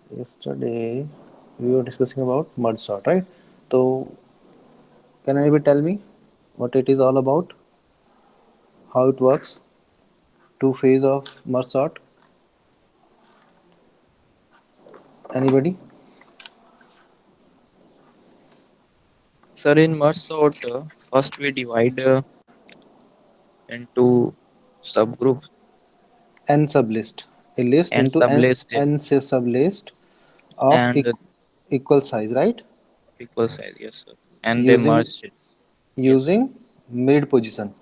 Yesterday we were discussing about merge sort, right? So can anybody tell me what it is all about? How it works? Two phase of merge sort. Anybody? Sir, in merge sort, first we divide into subgroups N sublist. A list and into sublist n sublist of and equal size, right? equal size. Yes, sir. And they Using merged it. Yes, using mid position.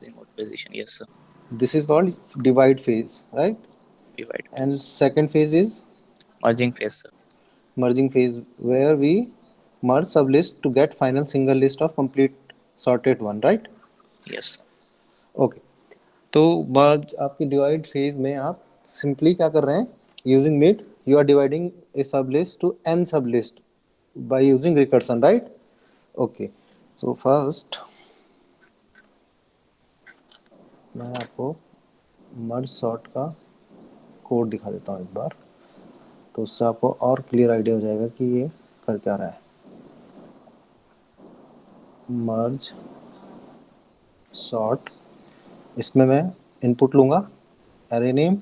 in what position? Yes, sir. This is called divide phase, right? Divide And phase. second phase is Merging phase, sir. merging phase, where we merge sublist to get final single list of complete sorted one, right? Yes, sir. Okay, तो मर्ज आपकी divide phase में आप simply क्या कर रहे हैं? Using mid you are dividing a sub list to n sub list by using recursion, right? Okay, so first मैं आपको मर्ज सॉर्ट का कोड दिखा देता हूँ एक बार, तो उससे आपको और क्लियर आइडिया हो जाएगा कि ये कर क्या रहा है. मर्ज सॉर्ट, इसमें मैं इनपुट लूँगा array name,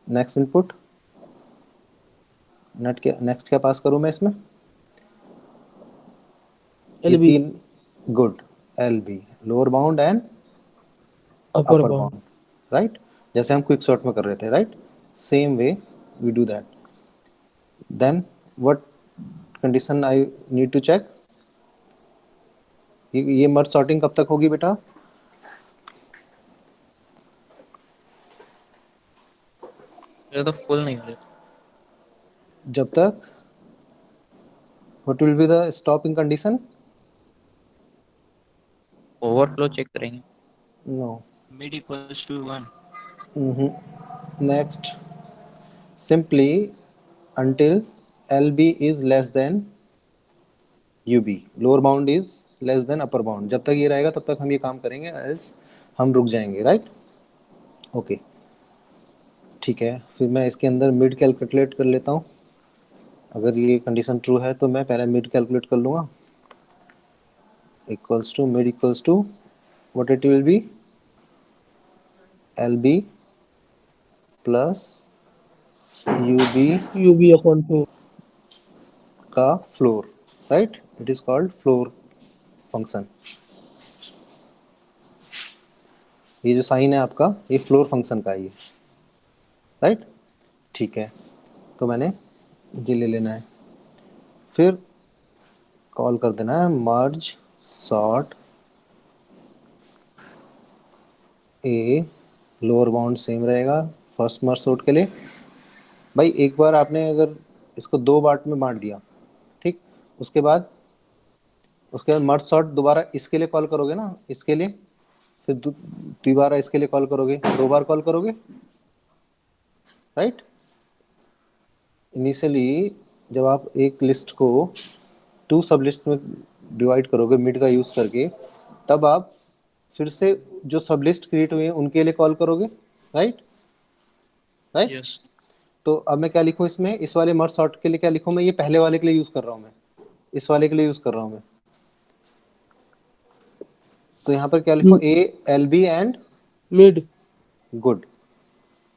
next input, next क्या पास करूँ मैं इसमें? ये LB तीन. Good. L B, lower bound and upper upper bound. Bound, right? जैसे हम क्विक सॉर्ट में कर रहे थे, right? Same way we do that. Then what condition I need to check? ये मर्ज सॉर्टिंग कब तक होगी बेटा? ये तो फुल नहीं हो रहा. जब तक what will be the stopping condition? Overflow check करेंगे. No. Mid equals to 1. Next, simply until LB is less than UB, lower bound is less than upper bound. जब तक ये रहेगा तब तक हम ये काम करेंगे, एल्स हम रुक जाएंगे, राइट? ओके, ठीक है. फिर मैं इसके अंदर मिड कैलकुलेट कर लेता हूँ. अगर ये कंडीशन ट्रू है तो मैं पहले मिड कैलकुलेट कर लूँगा. Equals to mid equals to what it will be? L B plus U B UB upon 4. का floor, right? It is called floor function. ये जो साइन है आपका, ये फ्लोर फंक्शन का है ये, राइट? ठीक है, तो मैंने ये ले लेना है. फिर कॉल कर देना है मर्ज सॉर्ट ए, लोअर बाउंड सेम रहेगा फर्स्ट मर्ज सॉर्ट के लिए. भाई एक बार आपने अगर इसको दो पार्ट में बांट दिया, ठीक, उसके बाद मर्ज सॉर्ट दोबारा इसके लिए कॉल करोगे ना, इसके लिए, फिर दोबारा इसके लिए कॉल करोगे, दो बार कॉल करोगे, राइट? इनिशियली जब आप एक लिस्ट को टू सब लिस्ट में डिवाइड करोगे मिड का यूज़ करके, तब आप फिर से जो सब लिस्ट क्रिएट हुए हैं उनके लिए कॉल करोगे, राइट? राइट. यस. तो अब मैं क्या लिखूँ इसमें? इस वाले मर्ज सॉर्ट के लिए क्या लिखूँ मैं? ये पहले वाले के लिए यूज़ कर रहा हूँ मैं, इस वाले के लिए यूज़ कर रहा हूँ मैं. तो यहाँ पर क्या लिखूँ? A L B and Mid good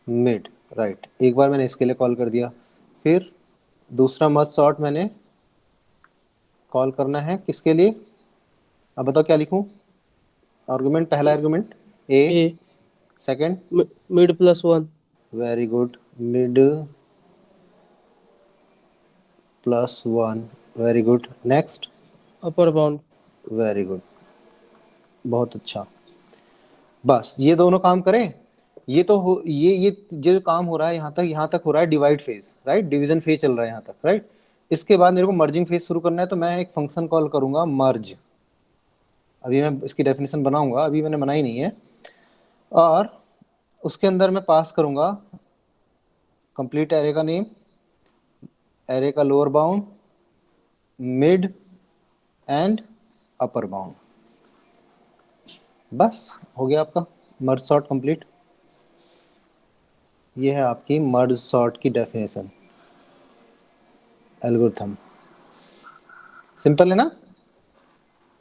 mid, right? एक बार मैंने इसके लिए कॉल कर दिया. फिर दूसरा मर्ज सॉर्ट मैंने कॉल करना है किसके लिए? अब बताओ क्या लिखूँ? आर्गुमेंट, पहला argument A, A second, mid plus 1 very good, mid plus one, very good, next, upper bound. Very good, बहुत अच्छा. बस ये दोनों काम करें. ये तो हो, ये जो काम हो रहा है यहाँ तक हो रहा है divide phase, right? Division phase चल रहा है यहाँ तक, राइट? इसके बाद मेरे को मर्जिंग फेज शुरू करना है, तो मैं एक फंक्शन कॉल करूंगा मर्ज. अभी मैं इसकी डेफिनेशन बनाऊंगा, अभी मैंने बनाई नहीं है. और उसके अंदर मैं पास करूंगा कंप्लीट एरे का नेम, एरे का lower bound, mid and upper bound. बस हो गया आपका मर्ज सॉर्ट कंप्लीट. ये है आपकी मर्ज सॉर्ट की डेफिनेशन, एल्गोरिथम। सिंपल है ना?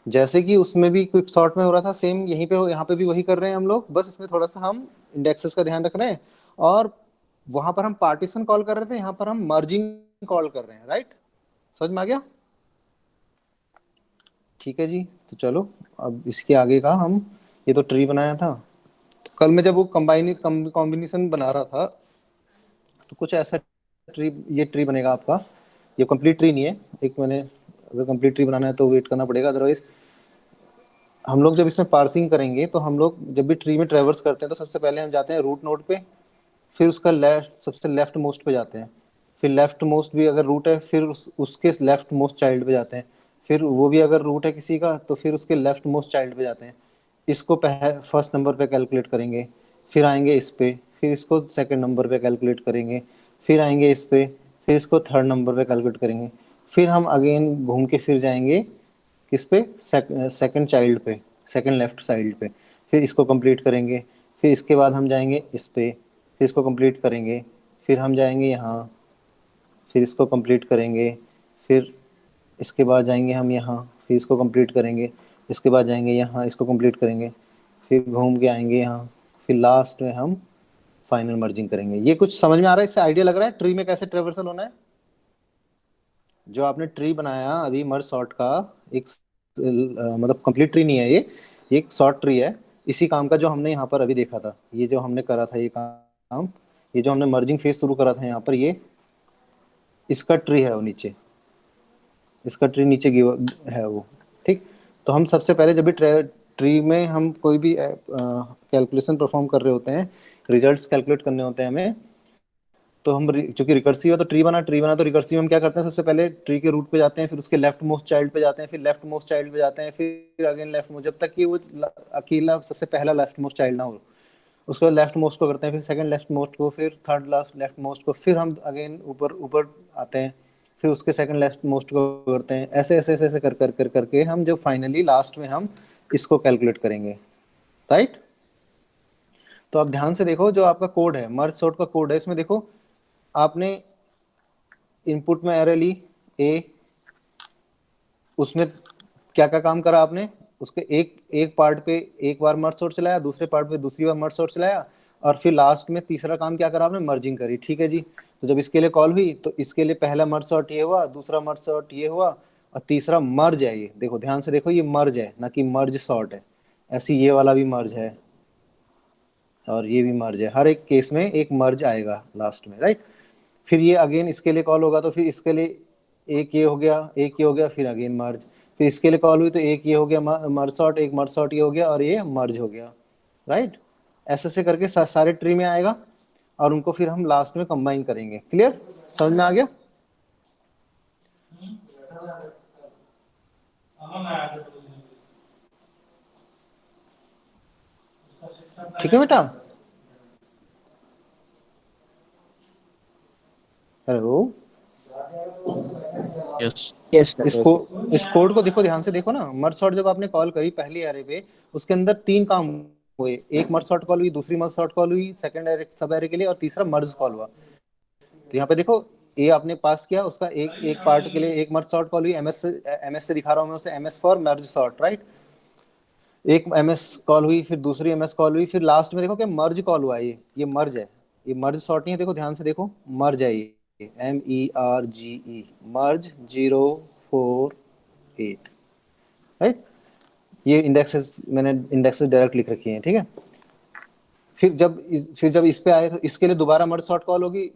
जैसे कि उसमें भी क्विक सॉर्ट में हो रहा था, सेम यहीं पे यहाँ पे भी वही कर रहे हैं हम लोग, बस इसमें थोड़ा सा हम इंडेक्सेस का ध्यान रख रहे हैं, और वहां पर हम पार्टीशन कॉल कर रहे थे, यहाँ पर हम मर्जिंग कॉल कर रहे हैं, राइट? समझ में आ गया? ठीक है जी। तो चलो अब इसके आगे का हम, ये तो ट्री बनाया था, तो कल मैं जब वो कॉम्बिनेशन बना रहा था तो कुछ ऐसा ट्री, ये ट्री बनेगा आपका। ये कंप्लीट ट्री नहीं है, एक मैंने, अगर कंप्लीट ट्री बनाना है तो वेट करना पड़ेगा, अदरवाइज हम लोग जब इसमें पार्सिंग करेंगे तो हम लोग जब भी ट्री में ट्रेवर्स करते हैं तो सबसे पहले हम जाते हैं रूट नोड पे, फिर उसका लेफ्ट, सबसे लेफ्ट मोस्ट पे जाते हैं, फिर लेफ्ट मोस्ट भी अगर रूट है फिर उसके लेफ्ट मोस्ट चाइल्ड पे जाते हैं, फिर वो भी अगर रूट है किसी का तो फिर उसके लेफ्ट मोस्ट चाइल्ड पे जाते हैं। इसको फर्स्ट नंबर पे कैलकुलेट करेंगे, फिर आएंगे इस पे, फिर इसको सेकंड नंबर पे कैलकुलेट करेंगे, फिर आएंगे इस पे, फिर इसको थर्ड नंबर पे कैलकुलेट करेंगे, फिर हम अगेन घूम के फिर जाएंगे किस पे, सेकंड चाइल्ड पे, सेकंड लेफ्ट साइड पे, फिर इसको कंप्लीट करेंगे, फिर इसके बाद हम जाएंगे इस पे, फिर इसको कंप्लीट करेंगे, फिर हम जाएंगे यहाँ, फिर इसको कंप्लीट करेंगे, फिर इसके बाद जाएंगे हम यहाँ, फिर इसको कंप्लीट करेंगे, इसके बाद जाएंगे यहाँ, इसको कंप्लीट करेंगे, फिर घूम के आएंगे यहाँ, फिर लास्ट में हम फाइनल मर्जिंग करेंगे। ये कुछ समझ में आ रहा है? इससे आइडिया लग रहा है ट्री में कैसे ट्रेवर्सल होना है? जो आपने ट्री बनाया अभी मर्ज सॉर्ट का, एक मतलब कंप्लीट ट्री नहीं है ये एक शॉर्ट ट्री है, इसी काम का जो हमने यहाँ पर अभी देखा था, ये जो हमने करा था ये काम, ये जो हमने मर्जिंग फेज शुरू करा था यहाँ पर, ये इसका ट्री है वो नीचे, इसका ट्री नीचे गिव है वो, ठीक। तो हम सबसे पहले जब भी ट्री में हम कोई भी कैलकुलेशन परफॉर्म कर रहे होते हैं, रिजल्ट्स कैलकुलेट करने होते हैं हमें, तो हम चूंकि रिकर्सिव है तो ट्री बना तो रिकर्सिव हम क्या करते हैं, सबसे पहले ट्री के रूट पे जाते हैं, फिर उसके लेफ्ट मोस्ट चाइल्ड पे जाते हैं, फिर लेफ्ट मोस्ट चाइल्ड पे जाते हैं, फिर अगेन लेफ्ट मोस्ट, जब तक कि वो अकेला सबसे पहला लेफ्ट मोस्ट चाइल्ड ना हो, उसके बाद लेफ्ट मोस्ट को करते हैं, फिर सेकंड लेफ्ट मोस्ट को, फिर थर्ड लेफ्ट मोस्ट को, फिर हम अगेन ऊपर ऊपर आते हैं, फिर उसके सेकंड लेफ्ट मोस्ट को करते हैं, ऐसे ऐसे ऐसे ऐसे कर करके हम जो फाइनली लास्ट में हम इसको कैलकुलेट करेंगे, राइट? तो आप ध्यान से देखो, जो आपका कोड है, मर्ज सॉर्ट का कोड है, इसमें देखो आपने इनपुट में एरे ली ए, उसमें क्या क्या काम करा आपने, उसके एक एक पार्ट पे एक बार मर्ज सॉर्ट चलाया, दूसरे पार्ट पे दूसरी बार मर्ज सॉर्ट चलाया, और फिर लास्ट में तीसरा काम क्या करा आपने, मर्जिंग करी, ठीक है जी। तो जब इसके लिए कॉल हुई तो इसके लिए पहला मर्ज सॉर्ट ये हुआ, दूसरा मर्ज सॉर्ट ये हुआ, और तीसरा मर्ज है, ये देखो ध्यान से देखो, ये मर्ज है ना कि मर्ज सॉर्ट है, ऐसी ये वाला भी मर्ज है और ये भी मर्ज है, हर एक केस में एक मर्ज आएगा लास्ट में, राइट? फिर ये अगेन इसके लिए कॉल होगा तो फिर इसके लिए एक ये हो गया, एक ये हो गया, फिर अगेन मर्ज, फिर इसके लिए कॉल हुई तो एक ये हो गया मर्ज सॉर्ट, एक मर्ज सॉर्ट ये हो गया और ये मर्ज हो गया, राइट? ऐसे ऐसे करके सारे ट्री में आएगा और उनको फिर हम लास्ट में कंबाइन करेंगे। क्लियर? समझ में आ गया? ठीक है बेटा? Hello, Yes. Yes, sir. इस कोड को देखो, ध्यान से देखो ना, मर्ज सॉर्ट जब आपने कॉल करी पहली एरे पे, उसके अंदर तीन काम हुए, एक मर्ज सॉर्ट कॉल हुई, दूसरी मर्ज सॉर्ट कॉल हुई सेकंड एरे सब एरे के लिए, और तीसरा मर्ज कॉल हुआ। तो यहाँ पे देखो ए आपने पास किया, उसका एक एक पार्ट के लिए एक मर्ज सॉर्ट कॉल हुई, एमएस से दिखा रहा हूँ मैं उसे, MS for merge sort, right? एक एमएस कॉल हुई, फिर दूसरी एमएस कॉल हुई, फिर लास्ट में देखो क्या मर्ज कॉल हुआ है, ये मर्ज है, ये मर्ज सॉर्ट नहीं है, देखो ध्यान से देखो, मर्ज है ये, MERGE, मर्ज 048, राइट? ये इंडेक्सेस मैंने इंडेक्सेस डायरेक्ट लिख रखी हैं, ठीक है? फिर जब इस पे आए तो इसके लिए दोबारा मर्ज सॉर्ट कॉल हुई,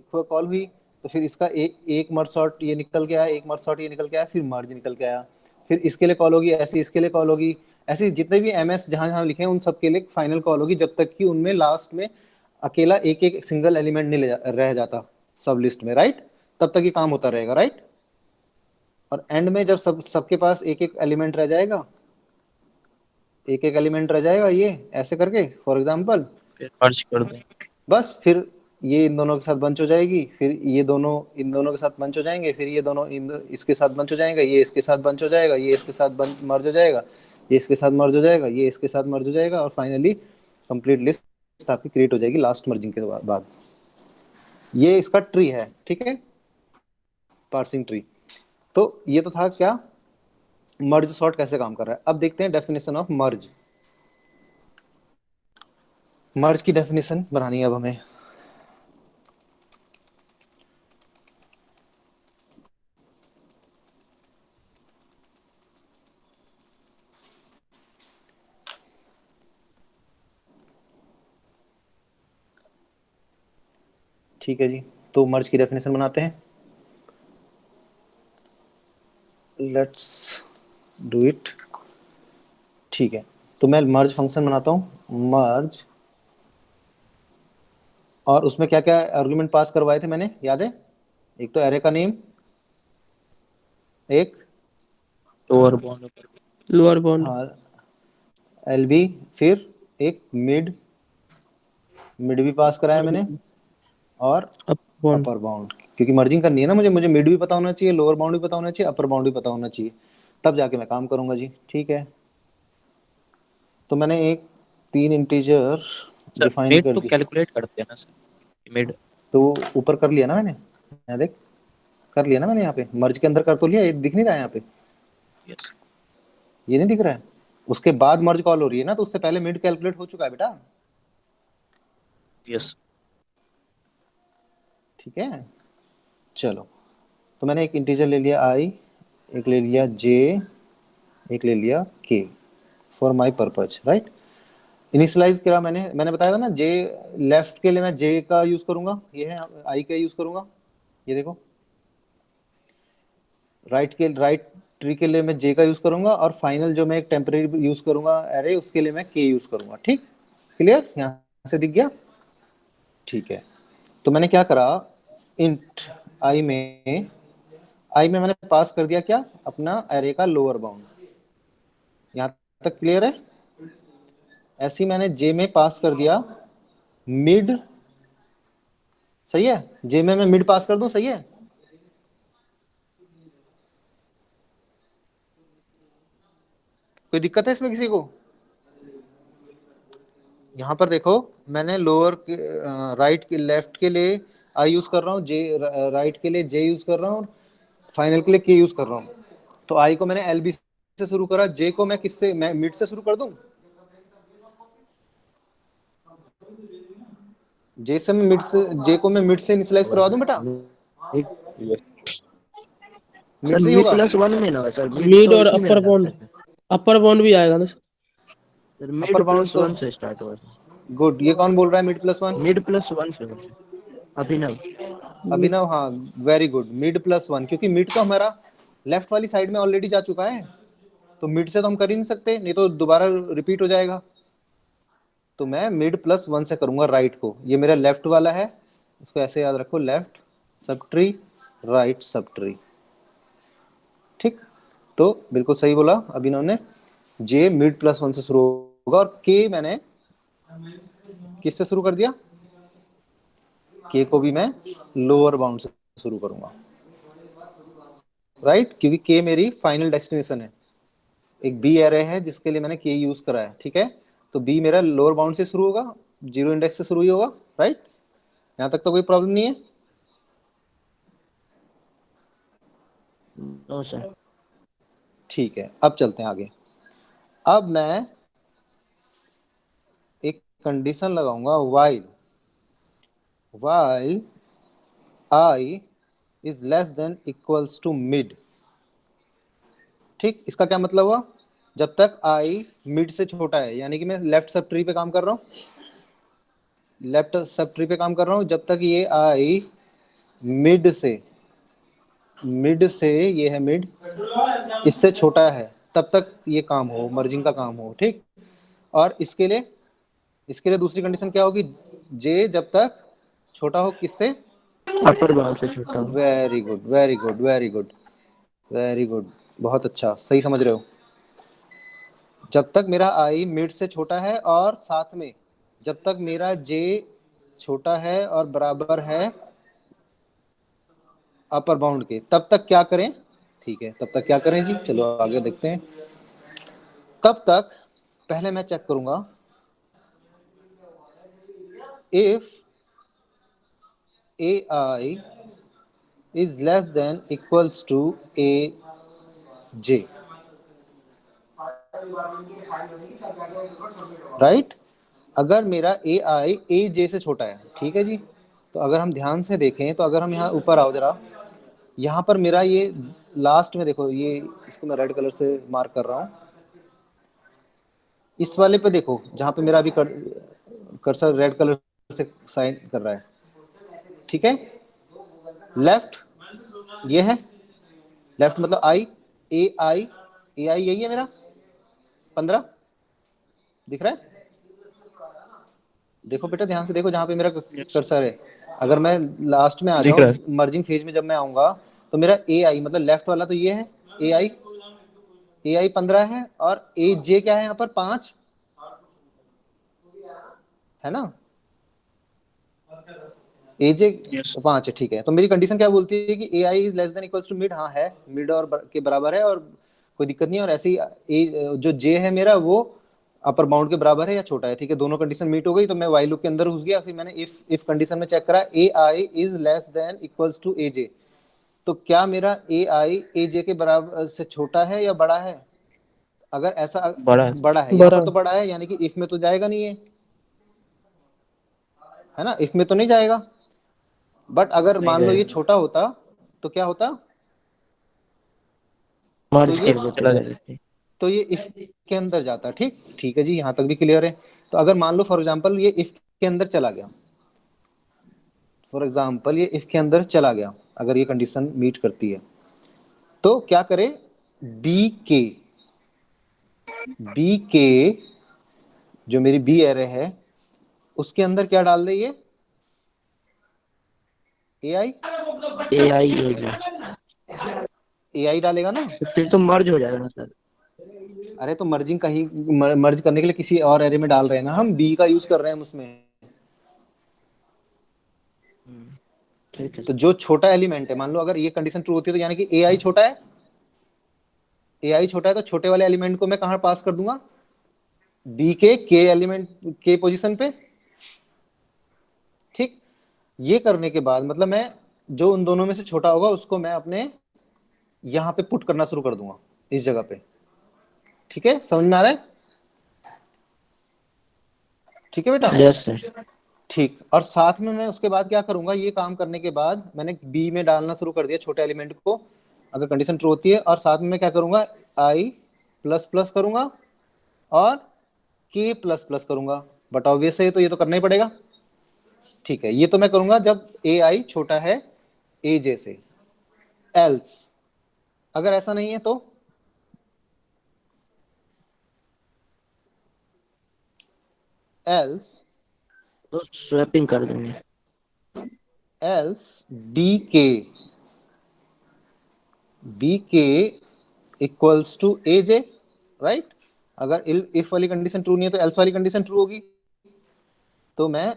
तो फिर इसका एक मर्ज सॉर्ट ये निकल के आया, एक मर्ज सॉर्ट ये निकल के आया, फिर मर्ज निकल के आया, फिर इसके लिए कॉल होगी, ऐसे इसके लिए कॉल होगी, ऐसे जितने भी एमएस जहां जहां लिखे हैं उन सब के लिए फाइनल कॉल होगी, जब तक कि उनमें लास्ट में अकेला एक एक सिंगल एलिमेंट नहीं रह जाता सब लिस्ट में, राइट? तब तक ये काम होता रहेगा, राइट? और एंड में जब सबके पास एक एक एलिमेंट रह जाएगा, एक एक एलिमेंट रह जाएगा, ये ऐसे करके फॉर एग्जाम्पल, फिर मर्ज कर दो। बस फिर ये इन दोनों के साथ बंच हो जाएगी, फिर ये दोनों इन दोनों के साथ बंच हो जाएंगे, फिर ये दोनों इसके साथ बंच हो जाएगा, ये इसके साथ बंच हो जाएगा, ये इसके साथ मर्ज हो जाएगा, ये इसके साथ मर्ज हो जाएगा, ये इसके साथ मर्ज हो जाएगा, और फाइनली कंप्लीट लिस्ट आपकी क्रिएट हो जाएगी लास्ट मर्जिंग के बाद। ये इसका ट्री है, ठीक है, पार्सिंग ट्री। तो ये तो था क्या, मर्ज सॉर्ट कैसे काम कर रहा है। अब देखते हैं डेफिनेशन ऑफ मर्ज। मर्ज की डेफिनेशन बनानी है अब हमें। ठीक है जी, तो मर्ज की डेफिनेशन बनाते हैं। Let's do it. ठीक है, तो मैं मर्ज फंक्शन बनाता हूँ, मर्ज, और उसमें क्या क्या आर्गुमेंट पास करवाए थे मैंने, याद है? एक तो एरे का नेम, एक lower bound upper lower bound, हाँ एलबी, फिर एक मिड, मिड भी पास कराया मैंने, और अपर बाउंड। अपर बाउंड, क्योंकि मर्जिंग करनी है ना मुझे, मुझे मिड भी पता होना चाहिए, लोअर बाउंड भी पता होना चाहिए, अपर बाउंड भी पता होना चाहिए, तब जाके मैं काम करूंगा जी। ठीक है, तो मैंने एक 3 इंटीजर सर डिफाइन मिड कर तो दी। कैलकुलेट करते हैं ना सर, मिड। तो ऊपर कर लिया ना मैंने, यहाँ देख, कर लिया ना मैंने, यहाँ पे मर्ज के अंदर कर तो लिया, ये दिख नहीं रहा है यहाँ पे, यस ये नहीं दिख रहा है। उसके बाद मर्ज कॉल हो रही है ना, तो उससे पहले मिड कैलकुलेट हो चुका है बेटा। यस। ठीक है, चलो, तो मैंने एक इंटीजर ले लिया आई, एक ले लिया जे, एक ले लिया के, for my purpose, right. Initialize करा मैंने, मैंने बताया था ना, जे लेफ्ट के लिए मैं जे का यूज करूंगा, ये है, आई का यूज करूंगा, ये देखो। राइट ट्री के लिए मैं जे का यूज करूंगा, और फाइनल जो मैं एक टेम्परेरी यूज करूंगा एरे, उसके लिए मैं के यूज करूंगा। ठीक, क्लियर, यहाँ से दिख गया? ठीक है, तो मैंने क्या करा, इंट आई में मैंने पास कर दिया क्या, अपना एरे का लोअर बाउंड। यहाँ तक क्लियर है? ऐसे ही मैंने जे में पास कर दिया मिड, सही है, जे में मैं मिड पास कर दूं, सही है? कोई दिक्कत है इसमें किसी को? यहाँ पर देखो, मैंने लोअर के राइट के लेफ्ट के लिए आई यूज कर रहा हूँ, जे राइट के लिए जे यूज कर रहा हूँ, फाइनल के लिए के यूज कर रहा हूँ। तो आई को मैंने एल बी से शुरू करा, जे को मैं किससे, मैं मिड से शुरू कर दूं, जे से मैं मिड से, जे को मैं मिड से इनिशियलाइज करवा दूं बेटा, यस मिड सर से ही मिड होगा। प्लस वन में ना सर, मिड मिड तो और एक ही में अपर रहता बाउंड, है अपर बाउंड भी आएगा ना sir. Sir. Upper mid bound plus तो वन से स्टार्ट हुआ सर, गुड, ये कौन बोल रहा है mid plus one? Mid plus one से हुआ सर, अभिनव। मिड, अभिनव, हाँ, very good, mid plus one, क्योंकि मिड तो हमारा लेफ्ट वाली साइड में ऑलरेडी जा चुका है, तो मिड से तो हम कर ही नहीं सकते, नहीं तो दोबारा रिपीट हो जाएगा। तो मैं मिड प्लस वन से करूंगा राइट को, ये मेरा लेफ्ट वाला है, इसको ऐसे याद रखो, left sub tree, right sub tree. ठीक, तो बिल्कुल सही बोला अभिनव ने, जे मिड प्लस वन से शुरू होगा, और के मैंने किससे शुरू कर दिया, के को भी मैं लोअर बाउंड से शुरू करूंगा, राइट, क्योंकि के मेरी फाइनल डेस्टिनेशन है। एक बी एरे है जिसके लिए मैंने के यूज करा है, ठीक है, तो बी मेरा लोअर बाउंड से शुरू होगा, जीरो इंडेक्स से शुरू ही होगा, राइट। यहाँ तक तो कोई प्रॉब्लम नहीं है? No sir. ठीक है, अब चलते हैं आगे। अब मैं एक कंडीशन लगाऊंगा, while while I is less than equals to mid. ठीक, इसका क्या मतलब हुआ, जब तक आई मिड से छोटा है, यानी कि मैं लेफ्ट सब ट्री पे काम कर रहा हूँ, लेफ्ट सब ट्री पे काम कर रहा हूँ, जब तक ये आई मिड से ये है मिड, इससे छोटा है, तब तक ये काम हो, मर्जिंग का काम हो। ठीक, और इसके लिए दूसरी कंडीशन क्या होगी, जे जब तक छोटा हो किससे, अपर बाउंड से छोटा हूँ। Very good very good very good very good, बहुत अच्छा, सही समझ रहे हो। जब तक मेरा आई मिड से छोटा है, और साथ में जब तक मेरा जे छोटा है और बराबर है अपर बाउंड के, तब तक क्या करें, ठीक है, तब तक क्या करें जी, चलो आगे देखते हैं। तब तक पहले मैं चेक करूंगा, if AI is less than equals to AJ, right. अगर मेरा AI AJ से छोटा है, ठीक है जी, तो अगर हम ध्यान से देखें तो अगर हम यहाँ ऊपर आओ जरा, यहाँ पर मेरा ये लास्ट में देखो, ये इसको मैं रेड कलर से मार्क कर रहा हूँ, इस वाले पे देखो जहाँ पे मेरा अभी कर्सर रेड कलर से साइन कर रहा है, ठीक है। लेफ्ट ये है, लेफ्ट मतलब आई, AI यही है मेरा 15, दिख रहा है? देखो बेटा ध्यान से देखो जहाँ पे मेरा Yes. कर्सर है, अगर मैं लास्ट में आ दिख रहा जाऊँ, मर्जिंग फेज में जब मैं आऊंगा तो मेरा AI मतलब लेफ्ट वाला तो ये है AI 15 है, और AJ क्या है यहाँ पर 5 है ना, AJ Yes. 5 है, ठीक है। तो मेरी कंडीशन क्या बोलती है कि AI is less than equals to mid, हाँ है, मिड और के बराबर है और कोई दिक्कत नहीं है, और ऐसे ही जो J है मेरा वो अपर बाउंड के बराबर है या छोटा है, ठीक है। दोनों कंडीशन मीट हो गई तो मैं वाइल लूप के अंदर घुस गया, फिर मैंने इफ कंडीशन में चेक करा AI is less than equals to AJ, तो क्या मेरा AI AJ के बराबर से छोटा है या बड़ा है? अगर ऐसा बड़ा है। बड़ा है, यहाँ बड़ा पर तो बड़ा है, यानी कि इफ में तो जाएगा नहीं है ना, इफ में तो नहीं जाएगा। बट अगर नहीं मान लो ये जाएगा। छोटा होता तो क्या होता, मर्ज ये- कर देते चला जाए। डायरेक्टली। तो ये इफ के अंदर जाता, ठीक ठीक है जी, यहाँ तक भी क्लियर है। तो अगर मान लो फॉर एग्जांपल ये इफ के अंदर चला गया, फॉर एग्जांपल ये इफ के अंदर चला गया, अगर ये कंडीशन मीट करती है तो क्या करे, बी के जो मेरी बी एरे है उसके अंदर क्या डाल दे, ये AI AI डालेगा ना। फिर तो मर्ज हो जाएगा ना सर। अरे तो मर्जिंग कहीं मर्ज करने के लिए किसी और एरे में डाल रहे हैं ना, हम बी का यूज कर रहे हैं हम उसमें। ठीक है तो सर। जो छोटा एलिमेंट है, मान लो अगर ये कंडीशन ट्रू होती है तो यानी कि AI छोटा है, AI छोटा है, तो छोटे वाले एलिमेंट को मैं कहाँ पास कर दूंगा, बी के एलिमेंट के पोजीशन पे, ठीक। ये करने के बाद मतलब मैं जो उन दोनों में से छोटा होगा उसको मैं अपने यहाँ पे पुट करना शुरू कर दूंगा, इस जगह पे, ठीक है, समझ में आ रहा है? ठीक है बेटा, यस सर। ठीक। और साथ में मैं उसके बाद क्या करूंगा, ये काम करने के बाद मैंने बी में डालना शुरू कर दिया छोटे एलिमेंट को, अगर कंडीशन ट्रू होती है, और साथ में मैं क्या करूंगा, आई प्लस प्लस करूंगा और के प्लस प्लस करूंगा, बट ऑब्वियस है तो ये तो करना ही पड़ेगा, ठीक है। ये तो मैं करूंगा जब AI छोटा है AJ से। एल्स अगर ऐसा नहीं है तो एल्स तो स्वैपिंग कर देंगे। Else B K equals to AJ, right. अगर इफ वाली कंडीशन ट्रू नहीं है तो एल्स वाली कंडीशन ट्रू होगी, तो मैं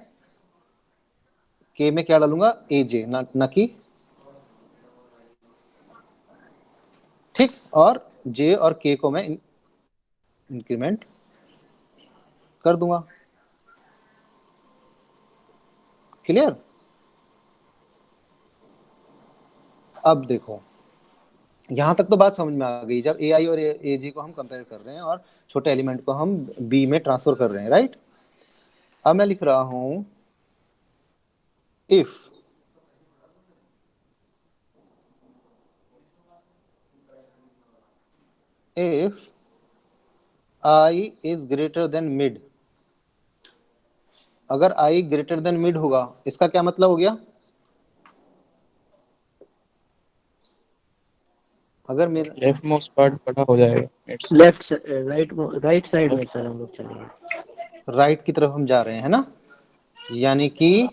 के में क्या डालूंगा, AJ ना कि, ठीक। और J और K को मैं इंक्रीमेंट कर दूंगा, क्लियर। अब देखो यहां तक तो बात समझ में आ गई, जब AI और AJ को हम कंपेयर कर रहे हैं और छोटे एलिमेंट को हम B में ट्रांसफर कर रहे हैं, राइट। अब मैं लिख रहा हूं if I is greater than mid, अगर I ग्रेटर देन मिड होगा इसका क्या मतलब हो गया, अगर मेरा लेफ्ट मोस्ट पार्ट बड़ा हो जाएगा। It's लेफ्ट राइट साइड में सर हम लोग चलेंगे। राइट की तरफ हम जा रहे हैं, है ना, यानी कि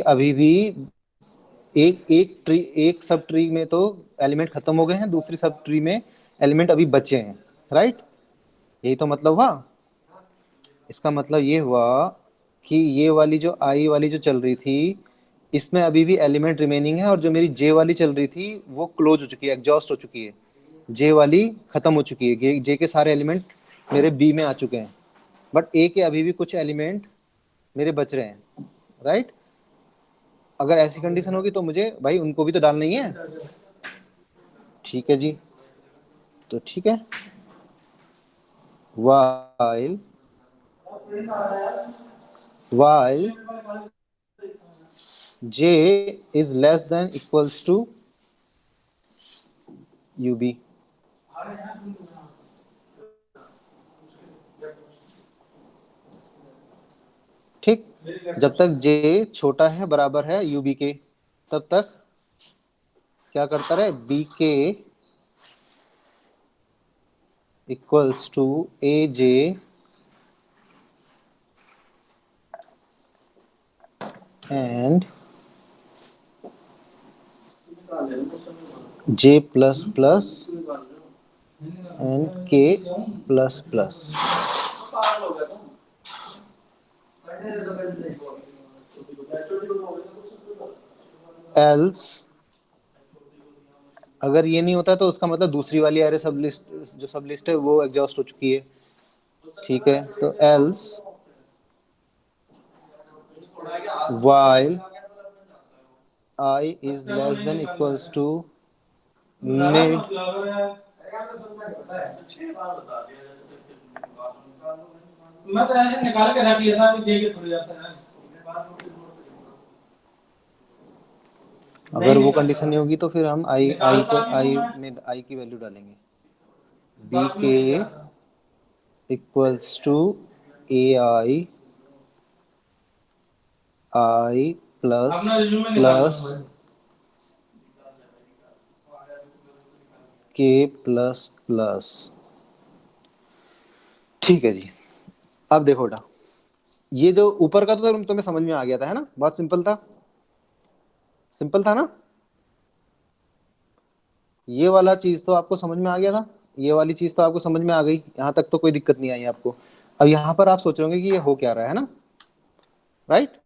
अभी भी एक सब ट्री में तो एलिमेंट खत्म हो गए हैं, दूसरी सब ट्री में एलिमेंट अभी बचे हैं, राइट। यही तो मतलब हुआ, इसका मतलब ये हुआ कि ये वाली जो आई वाली जो चल रही थी इसमें अभी भी एलिमेंट रिमेनिंग है, और जो मेरी जे वाली चल रही थी वो क्लोज हो चुकी है, एग्जॉस्ट हो चुकी है, जे वाली खत्म हो चुकी है, जे के सारे एलिमेंट मेरे बी में आ चुके हैं, बट ए के अभी भी कुछ एलिमेंट मेरे बच रहे हैं, राइट। अगर ऐसी कंडीशन होगी तो मुझे भाई उनको भी तो डालना ही है, ठीक है जी। तो ठीक है, while j is less than equals to ub, ठीक। जब तक j छोटा है बराबर है ub के, तब तक क्या करता रहे, bk equals to aj and j plus plus and k plus plus। else अगर ये नहीं होता तो उसका मतलब दूसरी वाली एरे सब लिस्ट, जो सब लिस्ट है वो एग्जॉस्ट हो चुकी है, ठीक है। तो else while I is less than equals to mid मैं तो ऐसे निकाल के रख लिया था, अभी देके थोड़ी जाता है। अगर वो कंडीशन नहीं होगी तो फिर हम आई में आई की वैल्यू डालेंगे, B K equals to I plus plus K plus plus, ठीक है जी। अब देखो बेटा, ये जो ऊपर का तो तुम्हें समझ में आ गया था, है ना, बहुत सिंपल था, सिंपल था ना। ये वाला चीज तो आपको समझ में आ गया था, ये वाली चीज तो आपको समझ में आ गई, यहां तक तो कोई दिक्कत नहीं आई आपको। अब यहां पर आप सोच रहे होंगे कि ये हो क्या रहा है ना, राइट।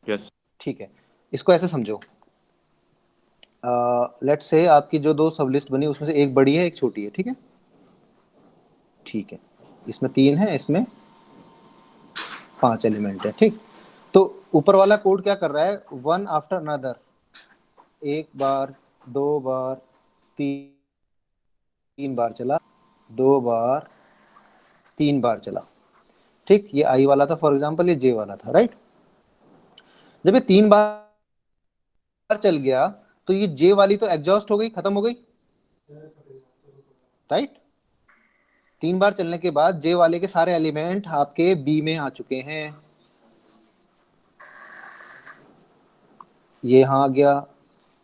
यस। ठीक है, इसको ऐसे समझो, लेट्स से आपकी जो दो सब लिस्ट बनी उसमें से एक बड़ी है एक छोटी है, ठीक है, ठीक है। इसमें 3 है, इसमें 5 एलिमेंट है, ठीक। तो ऊपर वाला कोड क्या कर रहा है, वन आफ्टर अनदर, एक बार, 2 बार, 3 बार चला, 2 बार, 3 बार चला, ठीक। ये आई वाला था फॉर एग्जांपल, ये जे वाला था, राइट। जब ये 3 बार चल गया तो ये जे वाली तो एग्जॉस्ट हो गई, खत्म हो गई, राइट। 3 बार चलने के बाद जे वाले के सारे एलिमेंट आपके बी में आ चुके हैं, ये यहाँ आ गया,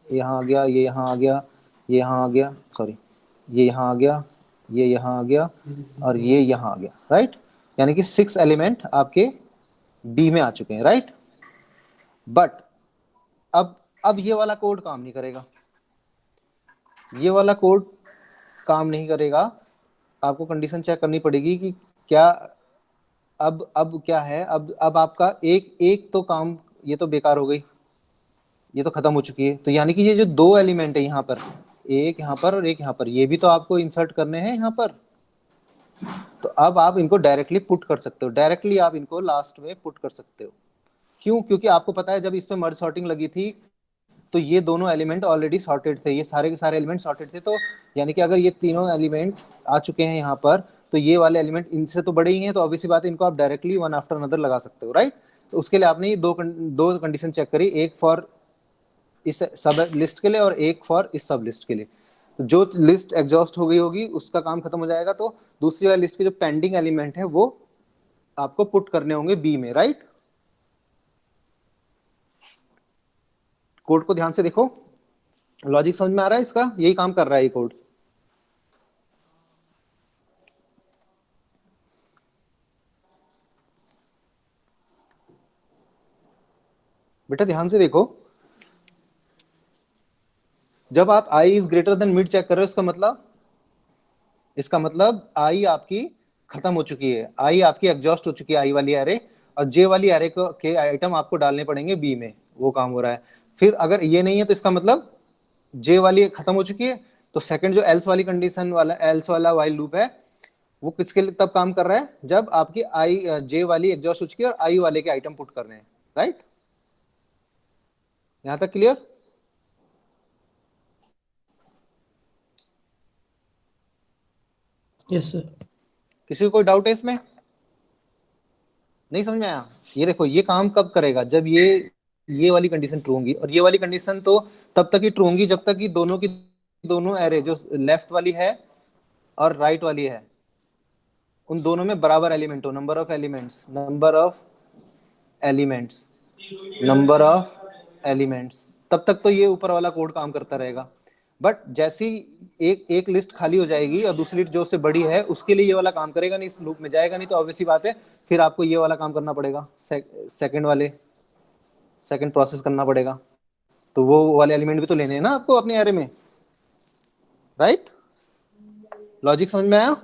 यहाँ आ गया, ये यहाँ आ गया, ये यहाँ आ गया, सॉरी, ये यहाँ आ गया, ये यहाँ आ गया, और ये यहाँ आ गया, राइट। यानी कि 6 एलिमेंट आपके बी में आ चुके हैं, राइट। बट अब ये वाला कोड काम नहीं करेगा, ये वाला कोड काम नहीं करेगा। आपको कंडीशन चेक करनी पड़ेगी कि क्या अब क्या है, अब आपका एक तो काम, ये तो बेकार हो गई, ये तो खत्म हो चुकी है। तो यानी कि ये जो 2 एलिमेंट है यहाँ पर, एक यहाँ पर और एक यहाँ पर, ये भी तो आपको इंसर्ट करने हैं यहाँ पर। तो अब आप इनको डायरेक्टली पुट कर सकते हो, डायरेक्टली आप इनको लास्ट में पुट कर सकते हो। क्यों? क्योंकि आपको पता है जब इसमें मर्ज सॉर्टिंग लगी थी तो ये दोनों एलिमेंट ऑलरेडी सॉर्टेड थे, ये सारे के सारे एलिमेंट सॉर्टेड थे। तो यानी कि अगर ये तीनों एलिमेंट आ चुके हैं यहाँ पर, तो ये वाले एलिमेंट इनसे तो बड़े ही हैं, तो ऑब्वियसली बात है इनको आप डायरेक्टली वन आफ्टर अनदर लगा सकते हो, राइट। तो उसके लिए आपने ये दो कंडीशन चेक करी, एक फॉर इस सब लिस्ट के लिए और एक फॉर इस सब लिस्ट के लिए। तो जो लिस्ट एग्जॉस्ट हो गई होगी उसका काम खत्म हो जाएगा, तो दूसरी वाली लिस्ट के जो पेंडिंग एलिमेंट है वो आपको पुट करने होंगे बी में, राइट। कोड को ध्यान से देखो, लॉजिक समझ में आ रहा है इसका, यही काम कर रहा है ये कोड। बेटा ध्यान से देखो, जब आप i is greater than mid check कर रहे हो, इसका मतलब i आपकी खत्म हो चुकी है, i आपकी एग्जॉस्ट हो चुकी है, i वाली एरे, और j वाली एरे के आइटम आपको डालने पड़ेंगे b में, वो काम हो रहा है। फिर अगर ये नहीं है तो इसका मतलब j वाली खत्म हो चुकी है, तो सेकंड जो else वाली कंडीशन वाला, else वाला while लूप है, वो किसके लिए तब काम कर रहा है जब आपकी आई जे वाली एग्जॉस्ट हो चुकी है और आई वाले के आइटम पुट करने हैं, राइट? यहां तक क्लियर? Yes sir. किसी को कोई डाउट है इसमें? नहीं समझ में आया? ये देखो, ये काम कब करेगा जब ये वाली कंडीशन ट्रू होंगी, और ये वाली कंडीशन तो तब तक ही ट्रू होंगी जब तक कि दोनों की दोनों एरे जो लेफ्ट वाली है और राइट वाली है उन दोनों में बराबर एलिमेंट हो, number of elements, number of elements, तब तक तो ये ऊपर वाला कोड काम करता रहेगा। बट जैसी एक लिस्ट खाली हो जाएगी और दूसरी लिस्ट जो उससे बड़ी है उसके लिए ये वाला काम करेगा नहीं, इस लूप में जाएगा नहीं, तो ऑब्वियसली बात है फिर आपको ये वाला काम करना पड़ेगा, सेकंड प्रोसेस करना पड़ेगा। तो वो वाले एलिमेंट भी तो लेने हैं ना आपको अपने एरे में, राइट? लॉजिक समझ में आया?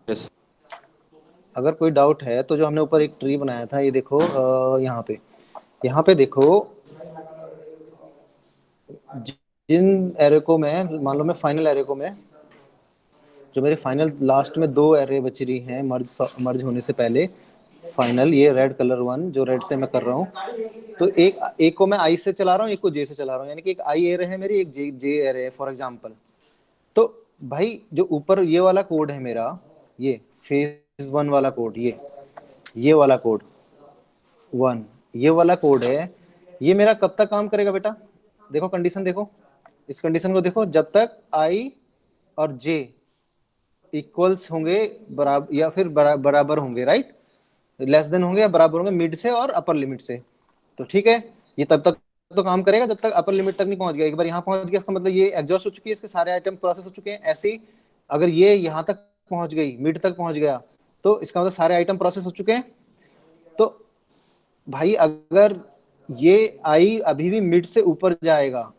यस। अगर कोई डाउट है तो जो हमने ऊपर एक ट्री बनाया था, ये देखो यहाँ पे देखो, जिन एरे को मैं मान लो मैं फाइनल एरे को मैं जो मेरे फाइनल लास्ट में 2 एरे बच रही हैं मर्ज होने से पहले, फाइनल ये रेड कलर 1 जो रेड से मैं कर रहा हूँ, तो एक को मैं आई से चला रहा हूँ, एक को जे से चला रहा हूँ, यानी कि एक आई एरे है मेरी, एक जे एरे है फॉर एग्जांपल। तो भाई जो ऊपर ये वाला कोड है मेरा, ये फेज 1 वाला कोड, ये वाला कोड 1, ये वाला कोड है, ये मेरा कब तक काम करेगा बेटा? देखो कंडीशन देखो, इस कंडीशन को देखो, जब तक आई और जे इक्वल्स होंगे बराबर या फिर बराबर होंगे, राइट? लेस देन होंगे या बराबर होंगे मिड से और अपर लिमिट से, तो ठीक है, ये तब तक तो काम करेगा जब तक अपर लिमिट तक नहीं पहुंच गया। एक बार यहाँ पहुंच गया इसका मतलब ये एग्जॉस्ट हो चुकी है, इसके सारे आइटम प्रोसेस हो चुके हैं। ऐसे ही अगर ये यहाँ तक पहुंच गई, मिड तक पहुंच गया, तो इसका मतलब सारे आइटम प्रोसेस हो चुके हैं। तो भाई अगर ये आई अभी भी मिड से ऊपर जाएगा,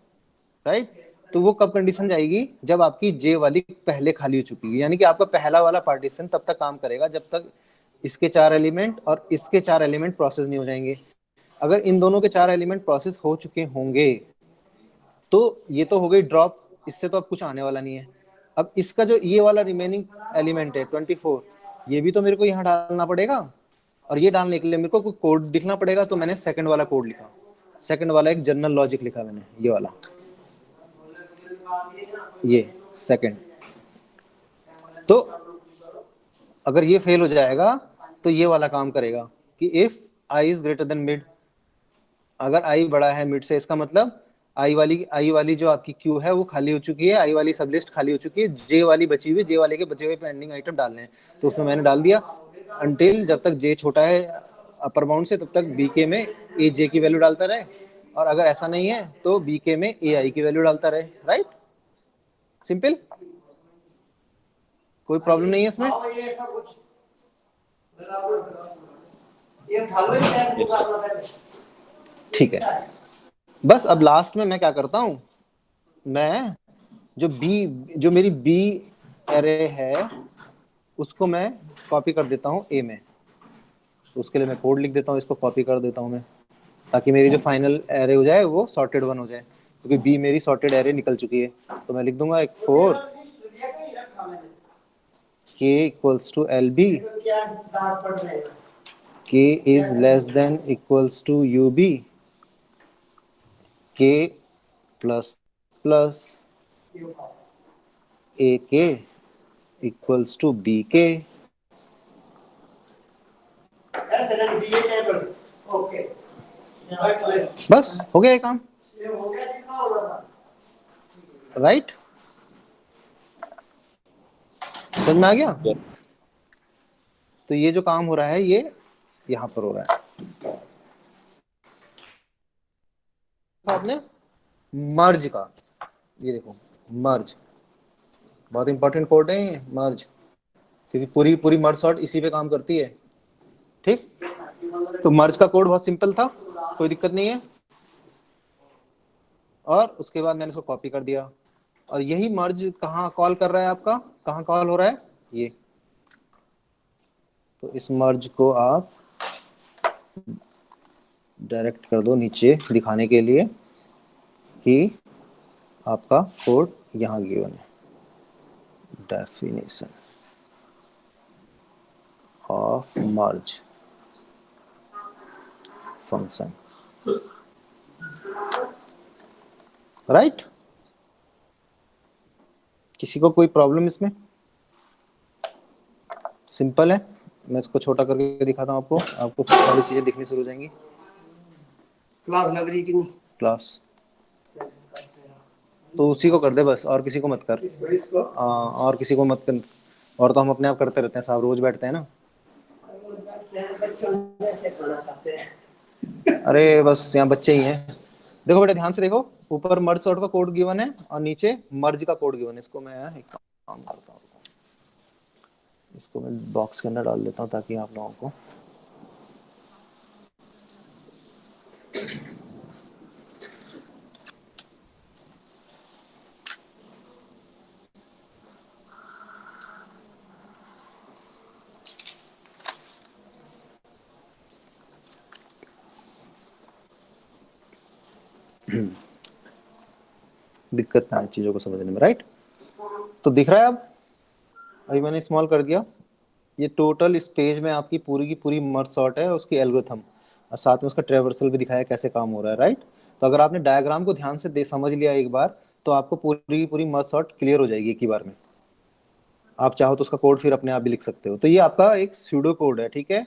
राइट, तो वो कब कंडीशन जाएगी? जब आपकी जे वाली पहले खाली हो चुकी है, यानी कि आपका पहला वाला पार्टीशन तब तक काम करेगा जब तक इसके 4 एलिमेंट और इसके 4 एलिमेंट प्रोसेस नहीं हो जाएंगे। अगर इन दोनों के 4 एलिमेंट प्रोसेस हो चुके होंगे तो ये तो हो गई ड्रॉप, इससे तो अब कुछ आने वाला नहीं है। अब इसका जो ये वाला रिमेनिंग एलिमेंट है 24, ये भी तो मेरे को यहाँ डालना पड़ेगा, और ये डालने के लिए मेरे को कोई कोड लिखना पड़ेगा, तो मैंने सेकंड वाला कोड लिखा, सेकंड वाला एक जनरल लॉजिक लिखा मैंने, ये वाला, ये सेकंड। तो अगर ये फेल हो जाएगा तो ये वाला काम करेगा कि if I is greater than mid, अगर आई बड़ा है मिड से, इसका मतलब आई वाली जो आपकी क्यू है वो खाली हो चुकी है, आई वाली सब लिस्ट खाली हो चुकी है, जे वाली बची हुई, जे वाले के बचे हुए पेंडिंग आइटम डालने हैं, तो उसमें मैंने डाल दिया अनटिल जब तक जे छोटा है अपर बाउंड से तब तक बीके में ए जे की वैल्यू डालता रहे, और अगर ऐसा नहीं है तो बीके में ए आई की वैल्यू डालता रहे, राइट? सिंपल, कोई प्रॉब्लम नहीं है इसमें। ठीक है, बस अब लास्ट में मैं क्या करता हूं, मैं जो मेरी बी एरे है उसको मैं कॉपी कर देता हूं ए में, तो उसके लिए मैं कोड लिख देता हूं, इसको कॉपी कर देता हूं मैं, ताकि मेरी जो फाइनल एरे हो जाए वो सॉर्टेड 1 हो जाए, क्योंकि बी मेरी सॉर्टेड एरे निकल चुकी है। तो मैं लिख दूंगा एक 4 k equals to L B, k is less than equals to ub, k plus plus ak equals to bk। बस हो गया ये काम, राइट? समझ में आ गया? तो ये जो काम हो रहा है ये यहाँ पर हो रहा है आपने मर्ज का, ये देखो मर्ज, बहुत इंपॉर्टेंट कोड है मर्ज, क्योंकि पूरी मर्ज सॉर्ट इसी पे काम करती है, ठीक? तो मर्ज का कोड बहुत सिंपल था, कोई दिक्कत नहीं है, और उसके बाद मैंने इसको कॉपी कर दिया, और यही मर्ज कहाँ कॉल कर रहा है आपका, कहाँ कॉल हो रहा है ये, तो इस मर्ज को आप डायरेक्ट कर दो नीचे दिखाने के लिए कि आपका कोड यहाँ गिवन है, definition of merge function, right? किसी को कोई प्रॉब्लम इसमें? सिंपल है, मैं इसको छोटा करके दिखाता हूँ आपको सारी चीजें दिखनी शुरू हो जाएंगी। क्लास लग रही कि नहीं? क्लास तो उसी को कर दे बस, और किसी को मत कर। इसको और किसी को मत कर, और तो हम अपने आप करते रहते हैं साहब, रोज बैठते हैं ना। अरे बस यहाँ बच्चे ही हैं। देखो बेटा ध्यान से देखो, ऊपर मर्ज सॉर्ट का कोड गिवन है और नीचे मर्ज का कोड गिवन है। इसको मैं एक काम करता हूँ, इसको मैं बॉक्स के अंदर डाल देता हूँ ताकि आप लोगों को दिक्कत ना आए चीजों को समझने में, राइट? तो दिख रहा है अब, अभी मैंने स्मॉल कर दिया। ये टोटल इस पेज में आपकी पूरी की पूरी मर्ज सॉर्ट है, उसकी एल्गोरिथम, और साथ में उसका ट्रेवर्सल भी दिखाया कैसे काम हो रहा है, राइट? तो अगर आपने डायग्राम को ध्यान से समझ लिया एक बार, तो आपको पूरी की पूरी मर्ज सॉर्ट क्लियर हो जाएगी एक ही बार में। आप चाहो तो उसका कोड फिर अपने आप भी लिख सकते हो। तो ये आपका एक स्यूडो कोड है, ठीक है?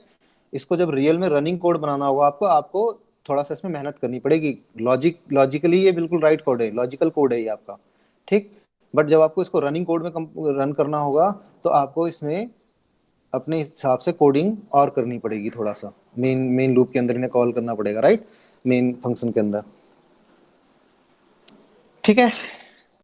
इसको जब रियल में रनिंग कोड बनाना होगा आपको थोड़ा सा इसमें मेहनत करनी पड़ेगी। लॉजिकली ये बिल्कुल राइट कोड है, लॉजिकल कोड है ये आपका, ठीक? बट जब आपको इसको रनिंग कोड में रन करना होगा तो आपको इसमें अपने हिसाब से कोडिंग और करनी पड़ेगी, थोड़ा सा मेन लूप के अंदर इन्हें कॉल करना पड़ेगा, राइट? मेन फंक्शन के अंदर, ठीक है?